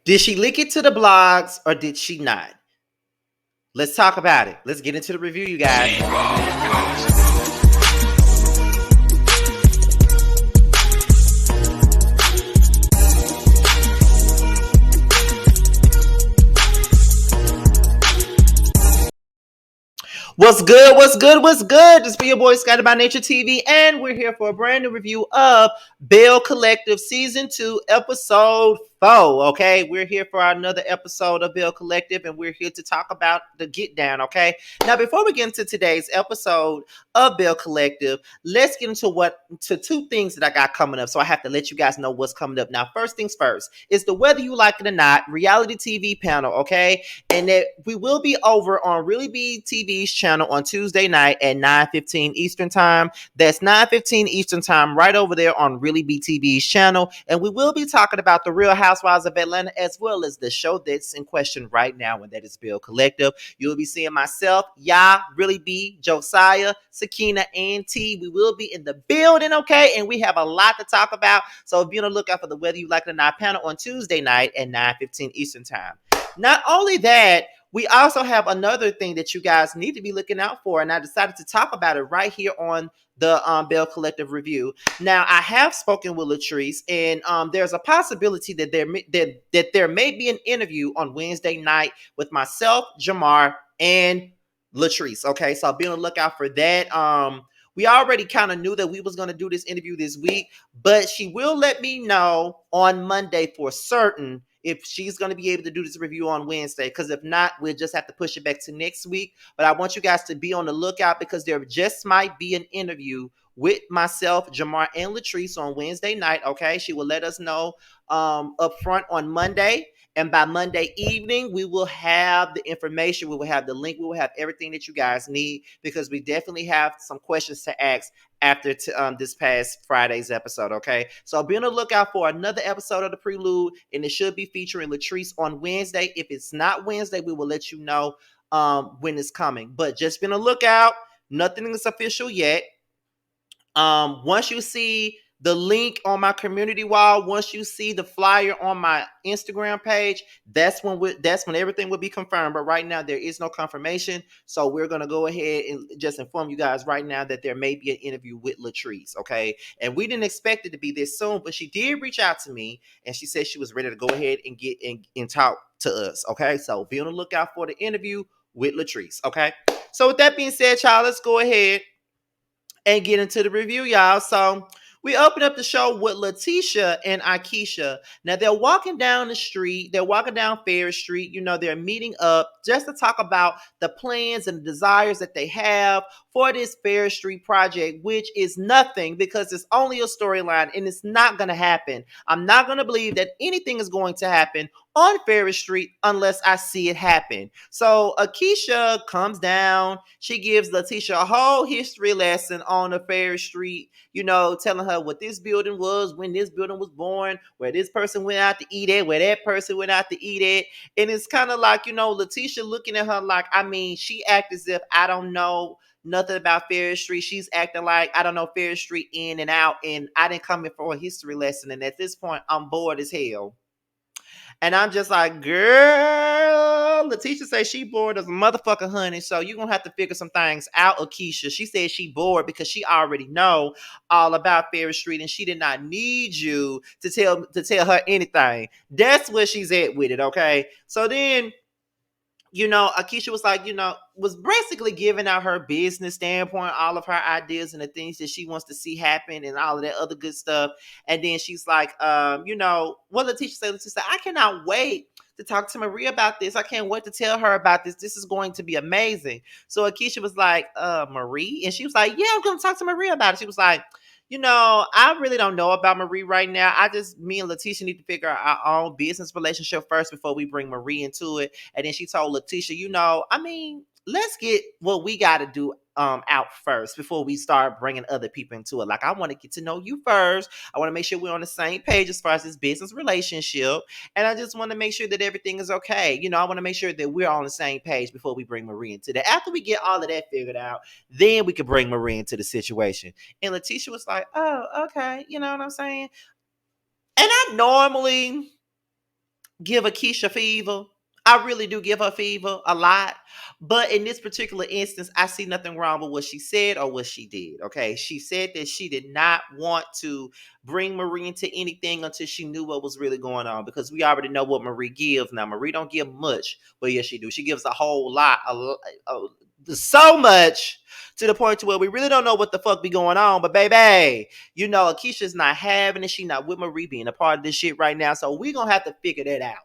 Did she leak it to the blogs or did she not? Let's talk about it. Let's get into the review, you guys. What's good? What's good? What's good? This be your boy Scotty by Nature TV, and we're here for a brand new review of Belle Collective Season 2, Episode 4. Okay, we're here for another episode of Belle Collective, and we're here to talk about the Get Down. Okay, now before we get into today's episode of Belle Collective, let's get into two things that I got coming up. So I have to let you guys know what's coming up. Now, first things first is the Whether You Like It or Not reality TV panel. Okay, and that we will be over on Really Be TV's channel on Tuesday night at 9:15 Eastern Time. That's 9:15 Eastern Time right over there on Really Be TV's channel. And we will be talking about the Real Housewives of Atlanta as well as the show that's in question right now, and that is Belle Collective. You'll be seeing myself, Really Be, Josiah, Sakina, and T. We will be in the building, okay? And we have a lot to talk about. So be on the lookout for the Whether You Like It or Not panel on Tuesday night at 9:15 Eastern Time. Not only that, we also have another thing that you guys need to be looking out for, and I decided to talk about it right here on the Belle Collective review. Now, I have spoken with Latrice, and there's a possibility that there may be an interview on Wednesday night with myself, Jamar, and Latrice. Okay, so be on the lookout for that. We already kind of knew that we was going to do this interview this week, but she will let me know on Monday for certain if she's going to be able to do this review on Wednesday, because if not, we'll just have to push it back to next week. But I want you guys to be on the lookout because there just might be an interview with myself, Jamar, and Latrice on Wednesday night. Okay, she will let us know up front on Monday. And by Monday evening, we will have the information. We will have the link. We will have everything that you guys need, because we definitely have some questions to ask after this past Friday's episode, okay? So be on the lookout for another episode of The Prelude, and it should be featuring Latrice on Wednesday. If it's not Wednesday, we will let you know when it's coming. But just be on the lookout. Nothing is official yet. Once you see the link on my community wall, once you see the flyer on my Instagram page, that's when everything will be confirmed. But right now there is no confirmation, so we're gonna go ahead and just inform you guys right now that there may be an interview with Latrice. Okay, and we didn't expect it to be this soon, but she did reach out to me and she said she was ready to go ahead and get and talk to us. Okay, so be on the lookout for the interview with Latrice. Okay, so with that being said, y'all, let's go ahead and get into the review, y'all. So we open up the show with Letitia and Akeisha. Now they're walking down the street. They're walking down Ferris Street. You know, they're meeting up just to talk about the plans and the desires that they have for this Ferris Street project, which is nothing because it's only a storyline and it's not going to happen. I'm not going to believe that anything is going to happen on Ferris Street unless I see it happen. So Akeisha comes down. She gives Letitia a whole history lesson on the Ferris Street, you know, telling her what this building was, when this building was born, where this person went out to eat at, where that person went out to eat at. And it's kind of like, you know, Letitia looking at her like, I mean, she acts as if I don't know nothing about Ferris Street. She's acting like I don't know Ferris Street in and out, and I didn't come in for a history lesson. And at this point, I'm bored as hell. And I'm just like, girl, Letitia says she bored as a motherfucker, honey. So you're going to have to figure some things out, Akeisha. She said she bored because she already know all about Ferris Street and she did not need you to tell her anything. That's where she's at with it, okay? So then, you know, Akeisha was like, you know, was basically giving out her business standpoint, all of her ideas and the things that she wants to see happen and all of that other good stuff. And then she's like, you know, what Letitia said, I cannot wait to talk to Maria about this. I can't wait to tell her about this. This is going to be amazing. So Akeisha was like, Marie? And she was like, yeah, I'm going to talk to Maria about it. She was like, you know, I really don't know about Marie right now. Me and Letitia need to figure out our own business relationship first before we bring Marie into it. And then she told Letitia, you know, I mean, let's get what we got to do out first before we start bringing other people into it. Like, I want to get to know you first. I want to make sure we're on the same page as far as this business relationship. And I just want to make sure that everything is okay. You know, I want to make sure that we're on the same page before we bring Marie into that. After we get all of that figured out, then we can bring Marie into the situation. And Letitia was like, oh, okay. You know what I'm saying? And I normally give Akeisha fever. I really do give her fever a lot. But in this particular instance, I see nothing wrong with what she said or what she did. Okay. She said that she did not want to bring Marie into anything until she knew what was really going on, because we already know what Marie gives. Now, Marie don't give much, but yes, she do. She gives a whole lot, so much to the point to where we really don't know what the fuck be going on. But baby, Akeisha's not having it. She not with Marie being a part of this shit right now. So we gonna have to figure that out.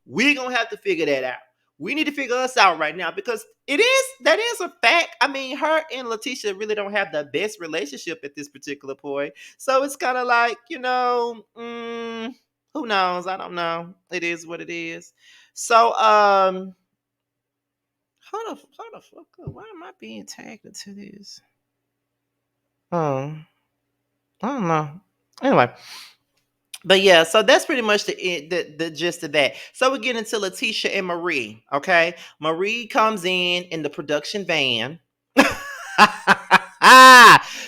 We gonna have to figure that out. We need to figure us out right now, because that is a fact. I mean, her and Letitia really don't have the best relationship at this particular point. So it's kind of like, who knows? I don't know. It is what it is. So hold the fuck up. Why am I being tagged into this? I don't know. Anyway, but yeah, so that's pretty much the gist of that. So we get into Letitia and Marie. Okay, Marie comes in the production van.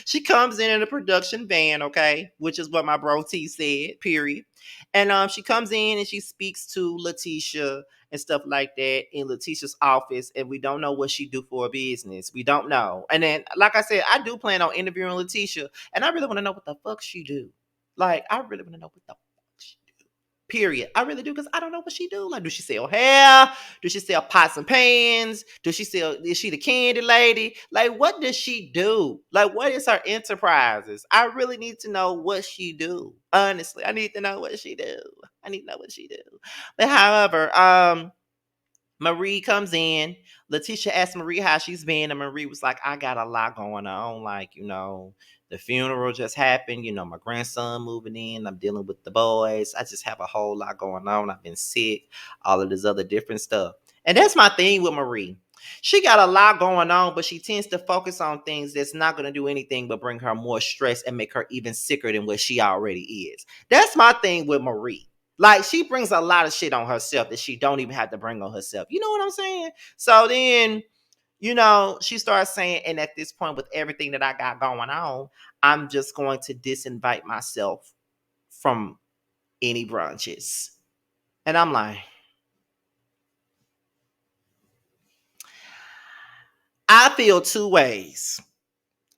She comes in a production van, okay, which is what my bro T said. Period. And she comes in and she speaks to Letitia and stuff like that in Letitia's office, and we don't know what she do for a business. We don't know. And then, like I said, I do plan on interviewing Letitia, and I really want to know what the fuck she do. Like, I really want to know what the fuck she do. Period. I really do, because I don't know what she do. Like, do she sell hair? Does she sell pots and pans? Is she the candy lady? Like, what does she do? Like, what is her enterprises? I really need to know what she do. Honestly, I need to know what she do. I need to know what she do. But however, Marie comes in. Letitia asked Marie how she's been, and Marie was like, I got a lot going on. Like, the funeral just happened. My grandson moving in. I'm dealing with the boys. I just have a whole lot going on. I've been sick, all of this other different stuff. And that's my thing with Marie. She got a lot going on, but she tends to focus on things that's not going to do anything but bring her more stress and make her even sicker than what she already is. That's my thing with Marie. Like, she brings a lot of shit on herself that she don't even have to bring on herself. You know what I'm saying? So then, she starts saying, and at this point, with everything that I got going on, I'm just going to disinvite myself from any brunches. And I'm like, I feel two ways.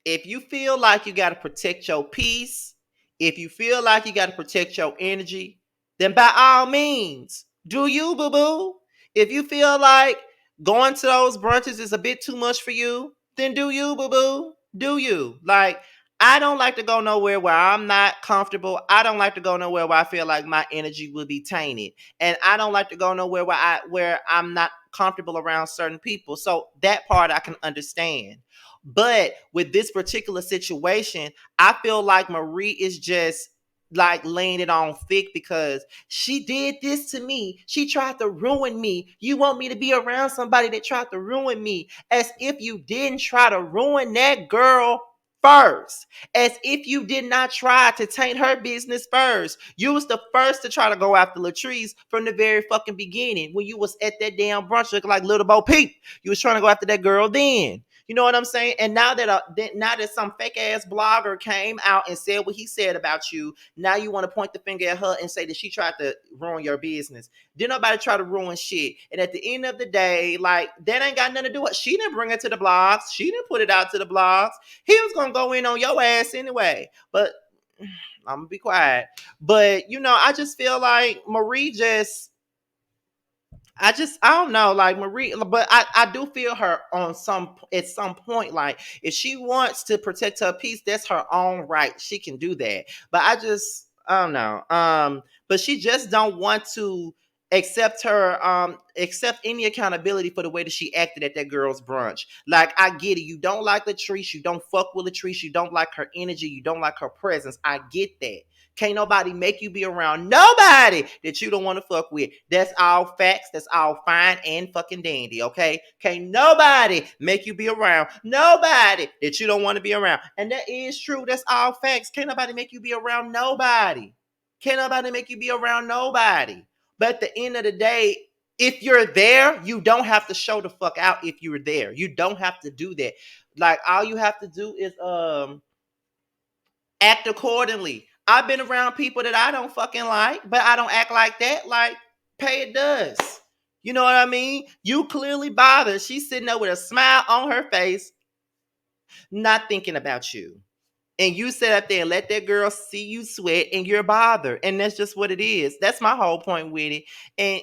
If you feel like you got to protect your peace, if you feel like you got to protect your energy, then by all means, do you, boo boo. If you feel like going to those brunches is a bit too much for you, then do you, boo boo. Do you. Like, I don't like to go nowhere where I'm not comfortable. I don't like to go nowhere where I feel like my energy will be tainted. And I don't like to go nowhere where I'm not comfortable around certain people. So that part I can understand. But with this particular situation, I feel like Marie is just like laying it on thick, because she did this to me. She tried to ruin me. You want me to be around somebody that tried to ruin me, as if you didn't try to ruin that girl first, as if you did not try to taint her business first. You was the first to try to go after Latrice from the very fucking beginning, when you was at that damn brunch looking like Little Bo Peep. You was trying to go after that girl then. You know what I'm saying? And now that some fake ass blogger came out and said what he said about you, now you want to point the finger at her and say that she tried to ruin your business. Did nobody try to ruin shit? And at the end of the day, like, that ain't got nothing to do with. She didn't bring it to the blogs. She didn't put it out to the blogs. He was gonna go in on your ass anyway. But I'm gonna be quiet. But I just feel like Marie I don't know, like Marie, but I do feel her at some point. Like, if she wants to protect her peace, that's her own right. She can do that. But I don't know. But she just don't want to accept any accountability for the way that she acted at that girl's brunch. Like, I get it. You don't like Latrice, you don't fuck with Latrice, you don't like her energy, you don't like her presence. I get that. Can't nobody make you be around nobody that you don't want to fuck with. That's all facts. That's all fine and fucking dandy, okay? Can't nobody make you be around nobody that you don't want to be around. And that is true. That's all facts. Can't nobody make you be around nobody. Can't nobody make you be around nobody. But at the end of the day, if you're there, you don't have to show the fuck out if you're there. You don't have to do that. Like, all you have to do is act accordingly. I've been around people that I don't fucking like, but I don't act like that. Like, pay it does. You know what I mean? You clearly bothered. She's sitting there with a smile on her face, not thinking about you. And you sit up there and let that girl see you sweat and you're bothered. And that's just what it is. That's my whole point with it. And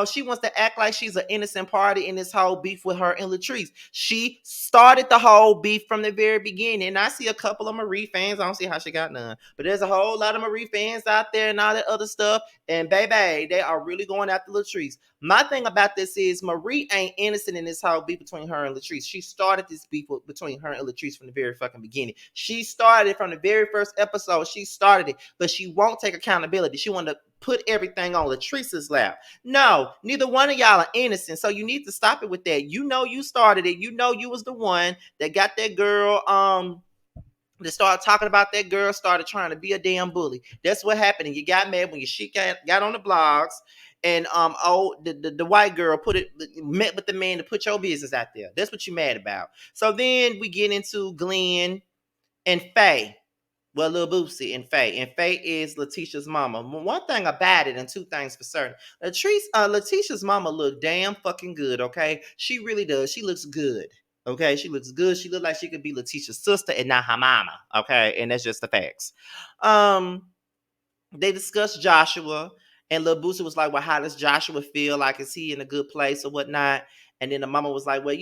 she wants to act like she's an innocent party in this whole beef with her and Latrice. She started the whole beef from the very beginning. And I see a couple of Marie fans. I don't see how she got none. But there's a whole lot of Marie fans out there and all that other stuff. And baby, they are really going after Latrice. My thing about this is Marie ain't innocent in this whole beef between her and Latrice. She started this beef between her and Latrice from the very fucking beginning. She started from the very first episode. She started it, but she won't take accountability. She wanted to put everything on Latrice's lap. No, neither one of y'all are innocent, so you need to stop it with that. You know you started it. You know you was the one that got that girl that started talking about that girl, started trying to be a damn bully. That's what happened. And you got mad when your shit got on the blogs. And the white girl met with the man to put your business out there. That's what you mad about. So then we get into Glenn and Faye. Well, Lil Boosie and Faye. And Faye is Letitia's mama. One thing about it, and two things for certain. Letitia's mama look damn fucking good, okay? She really does. She looks good. Okay, she looks good. She looked like she could be Letitia's sister and not her mama. Okay, and that's just the facts. They discussed Joshua, and Lil Boosie was like, "Well, how does Joshua feel? Like, is he in a good place or whatnot?" And then the mama was like, "Well,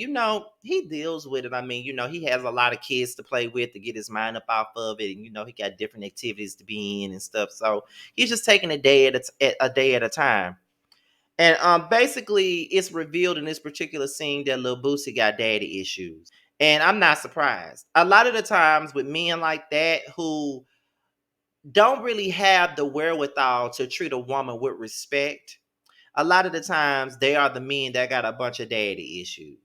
he deals with it. I mean, he has a lot of kids to play with to get his mind up off of it, and he got different activities to be in and stuff. So he's just taking a day at a time." And basically, it's revealed in this particular scene that Lil Boosie got daddy issues, and I'm not surprised. A lot of the times with men like that who don't really have the wherewithal to treat a woman with respect, a lot of the times they are the men that got a bunch of daddy issues.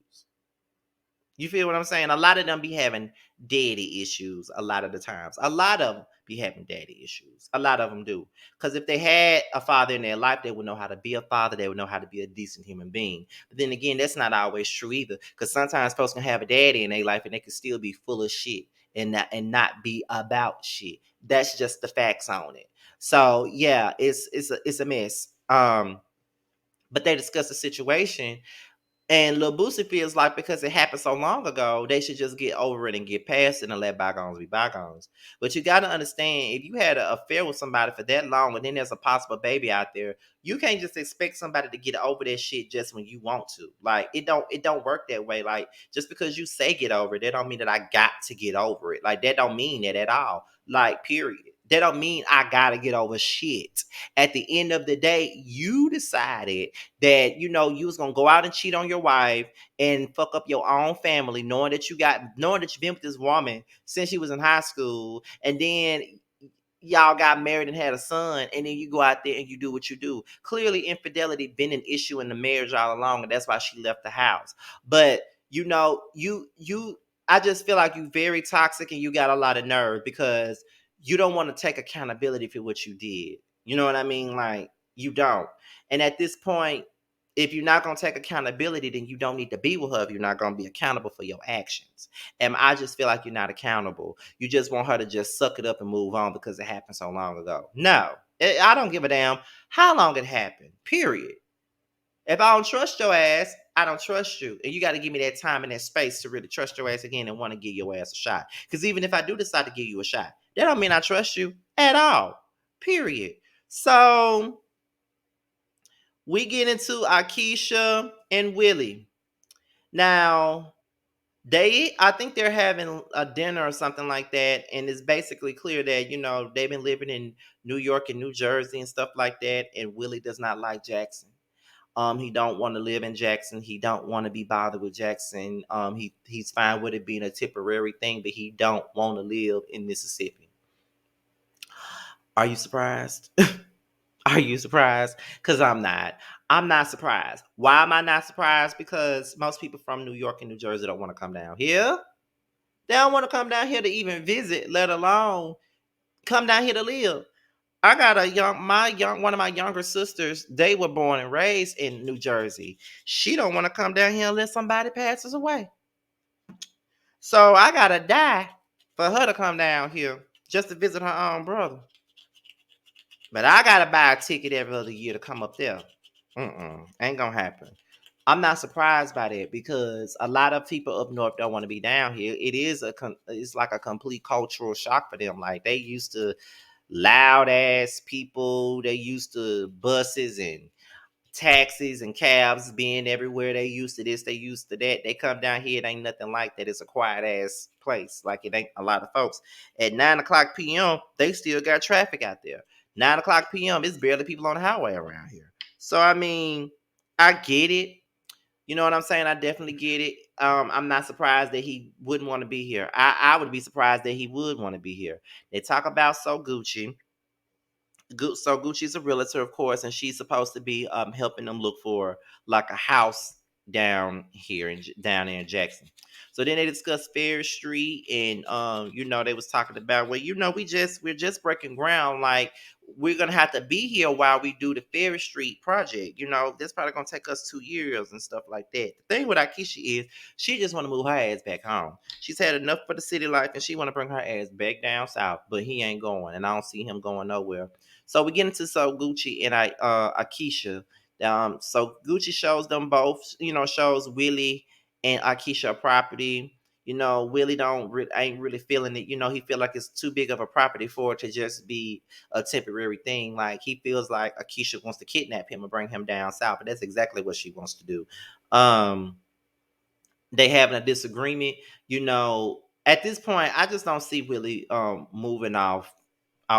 You feel what I'm saying? A lot of them be having daddy issues a lot of the times. A lot of them be having daddy issues. A lot of them do. Because if they had a father in their life, they would know how to be a father. They would know how to be a decent human being. But then again, that's not always true either. Because sometimes folks can have a daddy in their life and they can still be full of shit and not be about shit. That's just the facts on it. So yeah, it's a mess. But they discuss the situation, and Lil Boosie feels like because it happened so long ago, they should just get over it and get past it and let bygones be bygones. But you got to understand, if you had an affair with somebody for that long and then there's a possible baby out there, you can't just expect somebody to get over that shit just when you want to. Like it don't work that way. Like just because you say get over it, that don't mean that I got to get over it. Like that don't mean that at all. Like period. That don't mean I gotta get over shit. At the end of the day, you decided that you was gonna go out and cheat on your wife and fuck up your own family, knowing that you've been with this woman since she was in high school, and then y'all got married and had a son, and then you go out there and you do what you do. Clearly, infidelity been an issue in the marriage all along, and that's why she left the house. But I just feel like you very toxic and you got a lot of nerve because you don't want to take accountability for what you did. You know what I mean? Like you don't. And at this point, if you're not going to take accountability, then you don't need to be with her if you're not going to be accountable for your actions. And I just feel like you're not accountable. You just want her to just suck it up and move on because it happened so long ago. No, I don't give a damn how long it happened, period. If I don't trust your ass, I don't trust you. And you got to give me that time and that space to really trust your ass again and want to give your ass a shot. Because even if I do decide to give you a shot, that don't mean I trust you at all, period. So we get into Akeisha and Willie. Now, I think they're having a dinner or something like that, and it's basically clear that they've been living in New York and New Jersey and stuff like that, and Willie does not like Jackson. He don't want to live in Jackson. He don't want to be bothered with Jackson. He's fine with it being a temporary thing, but he don't want to live in Mississippi. Are you surprised? Are you surprised? Because I'm not. I'm not surprised. Why am I not surprised? Because most people from New York and New Jersey don't want to come down here. They don't want to come down here to even visit, let alone come down here to live. I got one of my younger sisters. They were born and raised in New Jersey. She don't want to come down here unless somebody passes away. So I gotta die for her to come down here just to visit her own brother. But I gotta buy a ticket every other year to come up there. Ain't gonna happen. I'm not surprised by that because a lot of people up north don't want to be down here. It's like a complete cultural shock for them. Like they used to loud ass people. They used to buses and taxis and cabs being everywhere. They used to this, they used to that. They come down here, it ain't nothing like that. It's a quiet ass place. Like it ain't a lot of folks. At 9 o'clock p.m., they still got traffic out there. 9 o'clock p.m., it's barely people on the highway around here. So I mean, I get it. You know what I'm saying? I definitely get it. I'm not surprised that he wouldn't want to be here. I would be surprised that he would want to be here. They talk about So Gucci. So Gucci's a realtor, of course, and she's supposed to be helping them look for like a house down there in Jackson. So then they discussed Fair Street, and they was talking about, well, we're just breaking ground. Like we're gonna have to be here while we do the Fair Street project. That's probably gonna take us 2 years and stuff like that. The thing with Akeisha is she just want to move her ass back home. She's had enough for the city life, and she want to bring her ass back down south. But he ain't going, and I don't see him going nowhere. So we get into So Gucci and Akeisha. So Gucci shows them both, shows Willie and Akeisha a property. Willie ain't really feeling it. He feel like it's too big of a property for it to just be a temporary thing. Like he feels like Akeisha wants to kidnap him and bring him down south, but that's exactly what she wants to do. They having a disagreement. At this point, I just don't see Willie moving off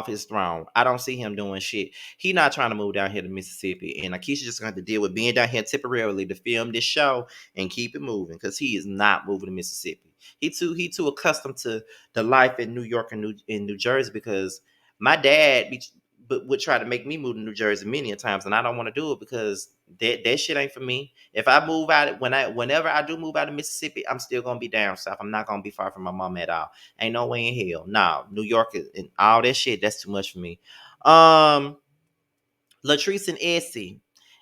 his throne. I don't see him doing shit. He not trying to move down here to Mississippi, and Akeisha just going to have to deal with being down here temporarily to film this show and keep it moving because he is not moving to Mississippi. He too accustomed to the life in New York and New Jersey because my dad but would try to make me move to New Jersey many a times, and I don't want to do it because that shit ain't for me. If I move out, whenever I do move out of Mississippi, I'm still gonna be down south. I'm not gonna be far from my mom at all. Ain't no way in hell. Nah, New York and all that shit, that's too much for me. Um, Latrice and Essie.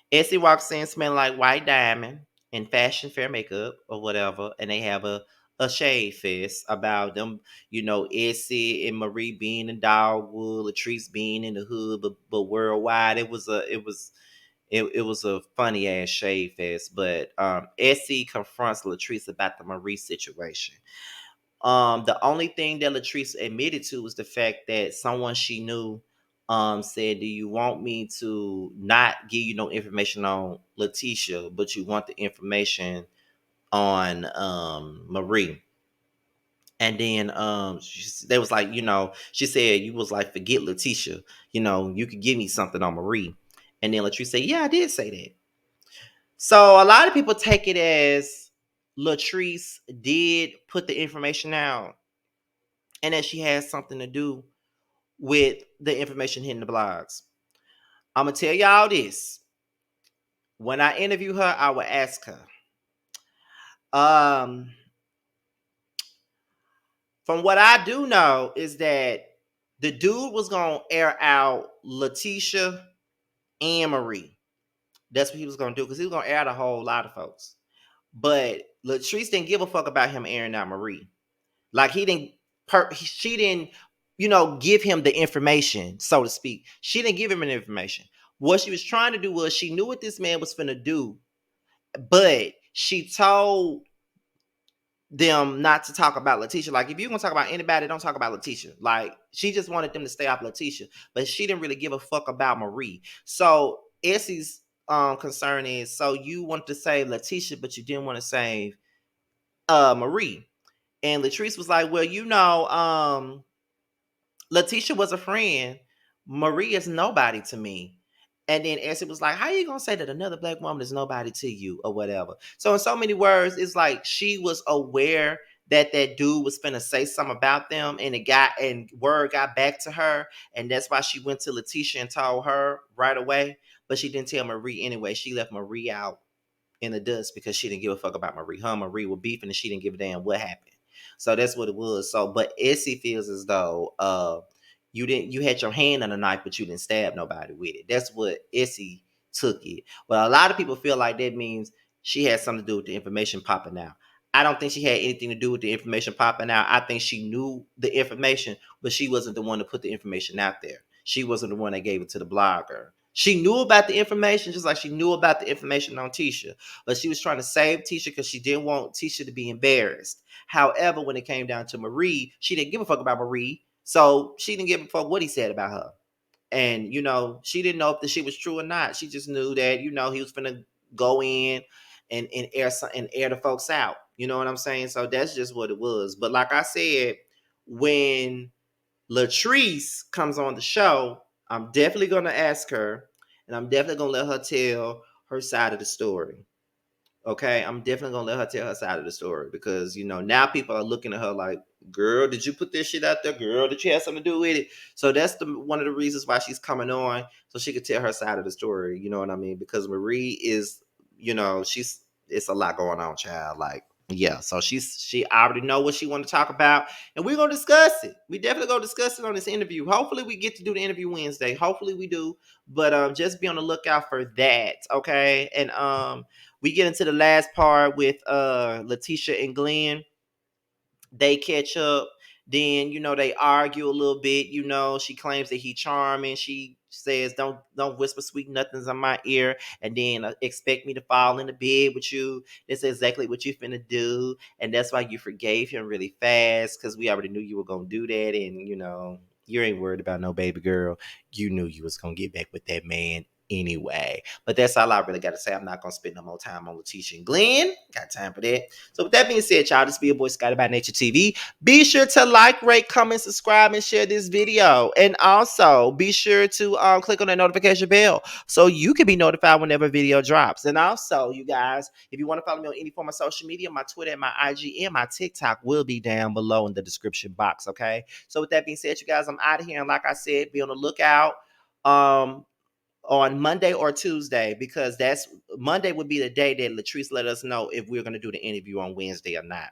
Essie walks in smelling like white diamond and fashion fair makeup or whatever, and they have a shade fest about them, Essie and Marie being in Dogwood, Latrice being in the hood, but worldwide. It was a funny ass shade fest, but Essie confronts Latrice about the Marie situation. The only thing that Latrice admitted to was the fact that someone she knew said, "Do you want me to not give you no information on Letitia, but you want the information on Marie?" And then they was like, she said, "You was like, forget Letitia, you could give me something on Marie." And then Latrice said, "Yeah, I did say that." So a lot of people take it as Latrice did put the information out and that she has something to do with the information hitting the blogs. I'm gonna tell y'all this. When I interview her, I will ask her. Um, from what I do know is that the dude was gonna air out Letitia and Marie. That's what he was gonna do because he was gonna air out a whole lot of folks. But Latrice didn't give a fuck about him airing out Marie. Like she didn't, give him the information, so to speak. She didn't give him an information. What she was trying to do was she knew what this man was finna do, but she told them not to talk about Letitia. Like, if you're gonna talk about anybody, don't talk about Letitia. Like, she just wanted them to stay off Letitia, but she didn't really give a fuck about Marie. So Essie's concern is, so you want to save Letitia, but you didn't want to save Marie. And Latrice was like, well, Letitia was a friend. Marie is nobody to me. And then Essie was like, how you gonna say that another black woman is nobody to you or whatever? So in so many words, it's like she was aware that dude was finna say something about them, and word got back to her, and that's why she went to Letitia and told her right away. But she didn't tell Marie anyway. She left Marie out in the dust because she didn't give a fuck about Marie. Her and Marie were beefing and she didn't give a damn what happened. So that's what it was. So, but Essie feels as though you had your hand on the knife, but you didn't stab nobody with it. That's what Essie took it. But a lot of people feel like that means she had something to do with the information popping out. I don't think she had anything to do with the information popping out. I think she knew the information, but she wasn't the one to put the information out there. She wasn't the one that gave it to the blogger. She knew about the information, just like she knew about the information on Tisha, but she was trying to save Tisha because she didn't want Tisha to be embarrassed. However, when it came down to Marie, she didn't give a fuck about Marie, so she didn't give a fuck what he said about her. And she didn't know if the shit was true or not. She just knew that he was gonna go in and air the folks out. You know what I'm saying? So that's just what it was. But like I said, when Latrice comes on the show, I'm definitely gonna ask her, and I'm definitely gonna let her tell her side of the story. Okay, I'm definitely gonna let her tell her side of the story because now people are looking at her like, "Girl, did you put this shit out there? Girl, did you have something to do with it?" So that's one of the reasons why she's coming on, so she could tell her side of the story. You know what I mean? Because Marie is, she's it's a lot going on, child. Like, yeah. So she already know what she want to talk about, and we're gonna discuss it. We definitely gonna discuss it on this interview. Hopefully, we get to do the interview Wednesday. Hopefully, we do. But just be on the lookout for that. Okay, and we get into the last part with Letitia and Glenn. They catch up. Then they argue a little bit. She claims that he charming. She says, "Don't whisper sweet nothings in my ear, and then expect me to fall into bed with you. That's exactly what you finna do, and that's why you forgave him really fast because we already knew you were gonna do that, and you ain't worried about no baby girl. You knew you was gonna get back with that man." Anyway, but that's all I really got to say. I'm not gonna spend no more time on Letitia and Glenn. Got time for that. So with that being said, y'all, this be your boy Scotty by Nature TV. Be sure to like, rate, comment, subscribe, and share this video. And also be sure to click on that notification bell so you can be notified whenever a video drops. And also, you guys, if you want to follow me on any form of social media, my Twitter and my IG and my TikTok will be down below in the description box. Okay. So with that being said, you guys, I'm out of here. And like I said, be on the lookout. On Monday or Tuesday, because that's Monday would be the day that Latrice let us know if we're going to do the interview on Wednesday or not.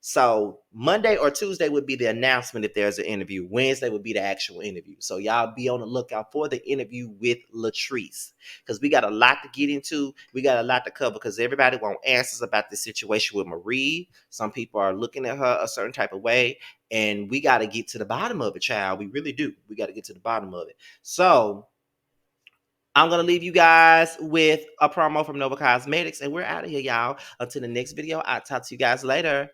So Monday or Tuesday would be the announcement if there's an interview. Wednesday would be the actual interview. So y'all be on the lookout for the interview with Latrice because we got a lot to get into. We got a lot to cover because everybody want answers about the situation with Marie. Some people are looking at her a certain type of way, and we got to get to the bottom of it, child. We really do. We got to get to the bottom of it. So I'm going to leave you guys with a promo from Nova Cosmetics, and we're out of here, y'all. Until the next video, I'll talk to you guys later.